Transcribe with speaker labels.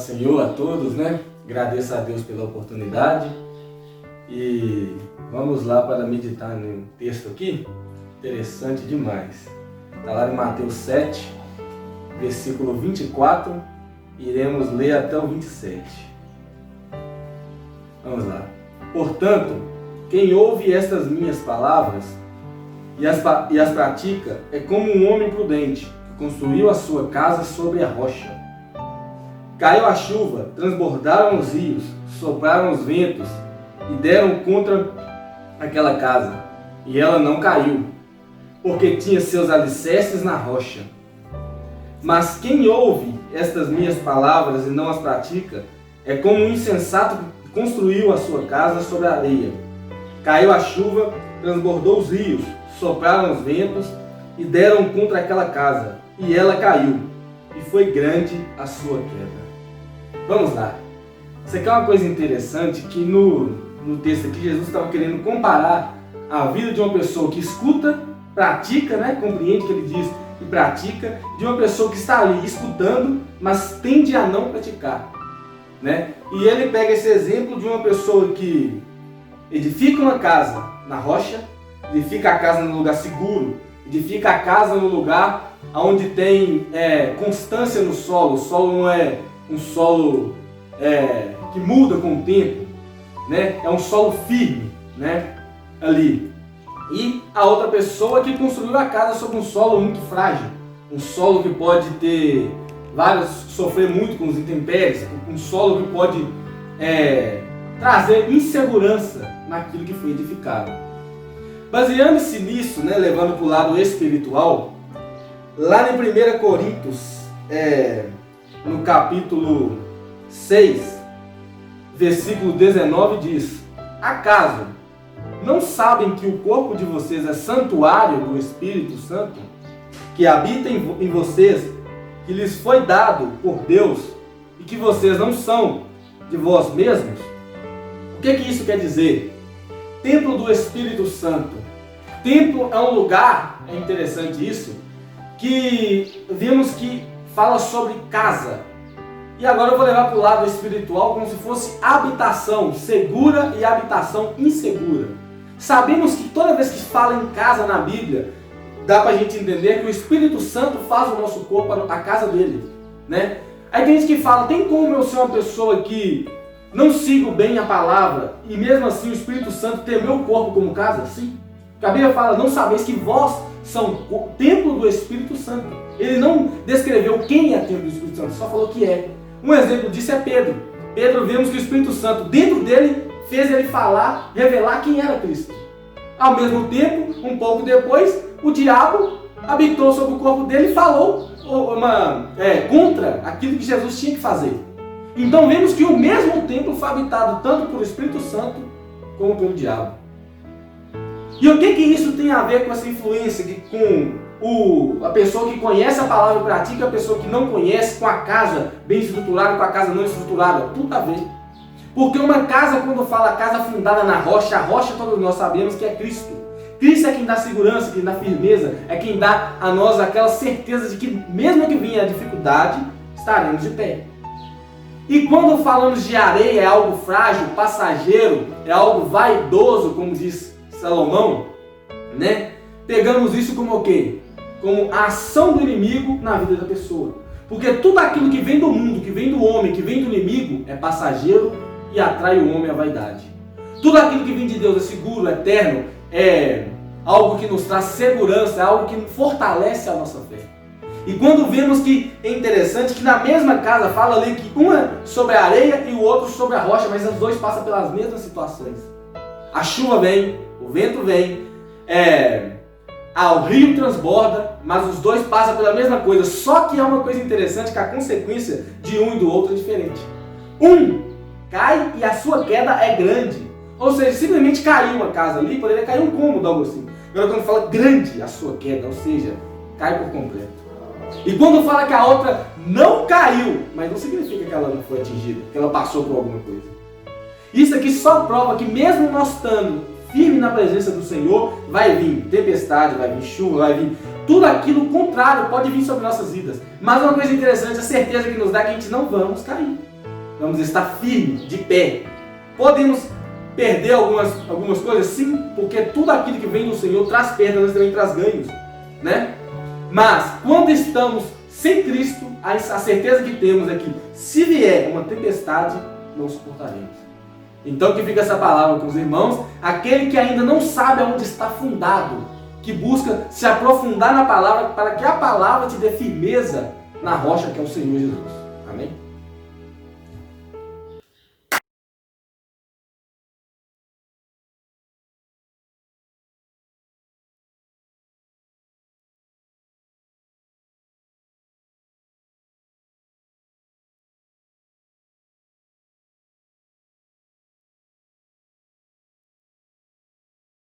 Speaker 1: Paz Senhor a todos, né? Agradeço a Deus pela oportunidade e vamos lá para meditar no texto aqui, interessante demais. Está lá em Mateus 7, versículo 24, iremos ler até o 27. Vamos lá. Portanto, quem ouve estas minhas palavras e as pratica é como um homem prudente que construiu a sua casa sobre a rocha. Caiu a chuva, transbordaram os rios, sopraram os ventos e deram contra aquela casa, e ela não caiu, porque tinha seus alicerces na rocha. Mas quem ouve estas minhas palavras e não as pratica, é como um insensato que construiu a sua casa sobre a areia. Caiu a chuva, transbordou os rios, sopraram os ventos e deram contra aquela casa, e ela caiu, e foi grande a sua queda. Vamos lá. Isso aqui é uma coisa interessante, que no texto aqui Jesus estava querendo comparar a vida de uma pessoa que escuta, pratica, né? Compreende o que ele diz e pratica, de uma pessoa que está ali escutando, mas tende a não praticar, né? E ele pega esse exemplo de uma pessoa que edifica uma casa na rocha, edifica a casa no lugar seguro, edifica a casa no lugar onde tem constância no solo. O solo não é um solo que muda com o tempo, né? É um solo firme, né? Ali. E a outra pessoa que construiu a casa sobre um solo muito frágil, um solo que pode sofrer muito com os intempéries, um solo que pode trazer insegurança naquilo que foi edificado. Baseando-se nisso, né, levando para o lado espiritual, lá em 1 Coríntios, no capítulo 6, versículo 19 diz: acaso não sabem que o corpo de vocês é santuário do Espírito Santo, que habita em vocês, que lhes foi dado por Deus, e que vocês não são de vós mesmos? O que isso quer dizer? Templo do Espírito Santo. Templo é um lugar, é interessante isso, que vemos que fala sobre casa. E agora eu vou levar para o lado espiritual como se fosse habitação segura e habitação insegura. Sabemos que toda vez que fala em casa na Bíblia, dá para a gente entender que o Espírito Santo faz o nosso corpo a casa dele, né? Aí tem gente que fala, tem como eu ser uma pessoa que não sigo bem a palavra e mesmo assim o Espírito Santo ter meu corpo como casa? Sim. A Bíblia fala, não sabeis que vós são o templo do Espírito Santo. Ele não descreveu quem é o templo do Espírito Santo, só falou que é. Um exemplo disso é Pedro. Pedro, vemos que o Espírito Santo dentro dele fez ele falar, revelar quem era Cristo. Ao mesmo tempo, um pouco depois, o diabo habitou sobre o corpo dele e falou contra aquilo que Jesus tinha que fazer. Então vemos que o mesmo templo foi habitado tanto pelo Espírito Santo como pelo diabo. E o que isso tem a ver com essa influência, com a pessoa que conhece a palavra e pratica, a pessoa que não conhece, com a casa bem estruturada, com a casa não estruturada? Tudo a ver. Porque uma casa, quando fala casa fundada na rocha, a rocha todos nós sabemos que é Cristo. Cristo é quem dá segurança, quem dá firmeza, é quem dá a nós aquela certeza de que mesmo que venha a dificuldade, estaremos de pé. E quando falamos de areia, é algo frágil, passageiro, é algo vaidoso, como diz Salomão, né? Pegamos isso como o quê? Como a ação do inimigo na vida da pessoa. Porque tudo aquilo que vem do mundo, que vem do homem, que vem do inimigo, é passageiro e atrai o homem à vaidade. Tudo aquilo que vem de Deus é seguro, é eterno, é algo que nos traz segurança, é algo que fortalece a nossa fé. E quando vemos que é interessante que na mesma casa fala ali que um é sobre a areia e o outro sobre a rocha, mas os dois passam pelas mesmas situações. A chuva vem, o vento vem, o rio transborda, mas os dois passam pela mesma coisa. Só que é uma coisa interessante, que a consequência de um e do outro é diferente. Um cai e a sua queda é grande. Ou seja, simplesmente caiu uma casa ali, poderia cair um cômodo, algo assim. Agora quando fala grande a sua queda, ou seja, cai por completo. E quando fala que a outra não caiu, mas não significa que ela não foi atingida, que ela passou por alguma coisa. Isso aqui só prova que mesmo nós estando firme na presença do Senhor, vai vir tempestade, vai vir chuva, vai vir tudo aquilo contrário pode vir sobre nossas vidas. Mas uma coisa interessante, a certeza que nos dá é que a gente não vamos cair. Vamos estar firmes, de pé. Podemos perder algumas coisas? Sim, porque tudo aquilo que vem do Senhor traz perda, mas também traz ganhos, né? Mas, quando estamos sem Cristo, a certeza que temos é que, se vier uma tempestade, não suportaremos. Então, que fica essa palavra com os irmãos, aquele que ainda não sabe aonde está fundado, que busca se aprofundar na palavra, para que a palavra te dê firmeza na rocha que é o Senhor Jesus. Amém?